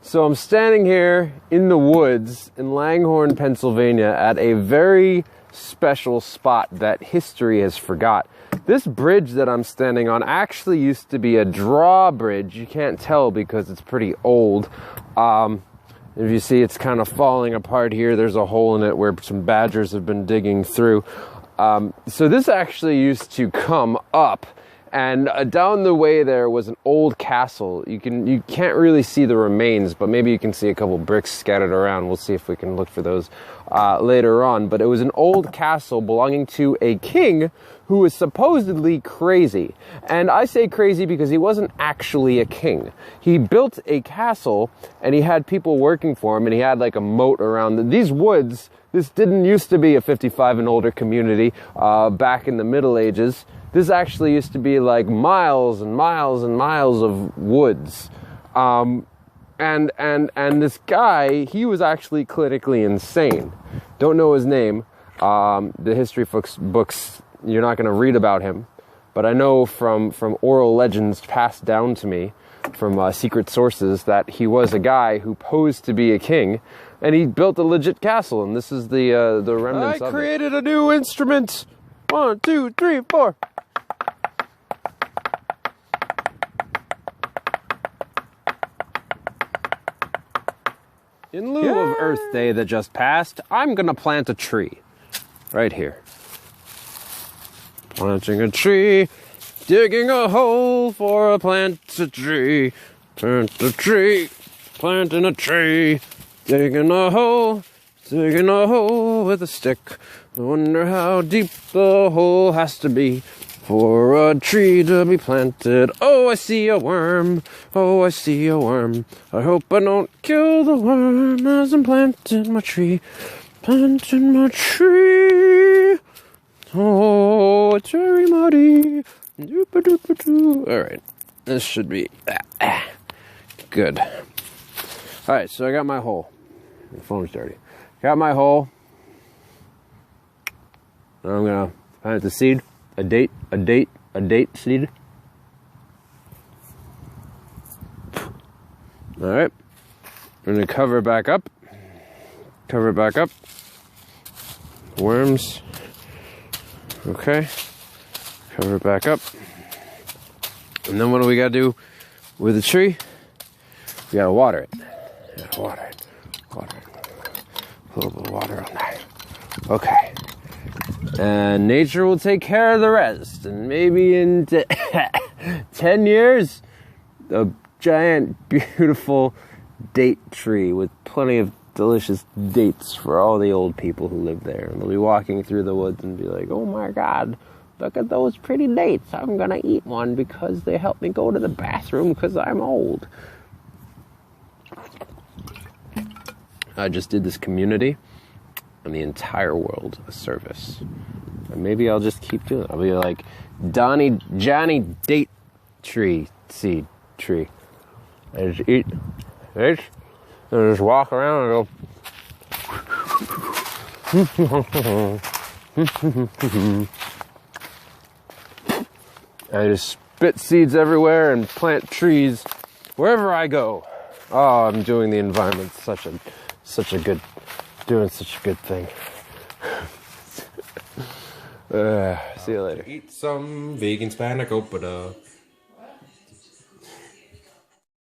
So I'm standing here in the woods in Langhorne, Pennsylvania at a very special spot that history has forgot. This bridge that I'm standing on actually used to be a drawbridge. You can't tell because it's pretty old. If you see, it's kind of falling apart here. There's a hole in it where some badgers have been digging through. So this actually used to come up, and down the way there was an old castle. You can't really see the remains, but maybe you can see a couple bricks scattered around. We'll see if we can look for those later on. But it was an old castle belonging to a king who was supposedly crazy. And I say crazy because he wasn't actually a king. He built a castle, and he had people working for him, and he had like a moat around these woods. This didn't used to be a 55 and older community back in the Middle Ages. This actually used to be like miles and miles and miles of woods. And this guy, he was actually clinically insane. Don't know his name. The history books, you're not going to read about him. But I know from oral legends passed down to me from secret sources that he was a guy who posed to be a king, and he built a legit castle, and this is the remnants of it. I created a new instrument! 1, 2, 3, 4. In lieu of Earth Day that just passed, I'm gonna plant a tree. Right here. Planting a tree, digging a hole for a plant a tree. Plant a tree, planting a tree, digging a hole with a stick. I wonder how deep the hole has to be for a tree to be planted. Oh, I see a worm. Oh, I see a worm. I hope I don't kill the worm as I'm planting my tree. Planting my tree. Oh, it's very muddy. Alright, this should be good. Alright, so I got my hole. The phone's dirty. Got my hole. Now I'm gonna plant the seed. A date seed. Alright. I'm gonna cover it back up. Cover it back up. Worms. Okay. Cover it back up. And then what do we gotta do with the tree? We gotta water it. Yeah, water it. Water it. A little bit of water on there. Okay. And nature will take care of the rest. And maybe in 10 years, a giant, beautiful date tree with plenty of delicious dates for all the old people who live there. And they'll be walking through the woods and be like, oh my God, look at those pretty dates. I'm going to eat one because they help me go to the bathroom because I'm old. I just did this community and the entire world a service. And maybe I'll just keep doing it. I'll be like Johnny date tree, seed tree. I just eat this and just walk around and go. I just spit seeds everywhere and plant trees wherever I go. Oh, I'm doing the environment such a good thing. See you later. Eat some vegan spanakopita.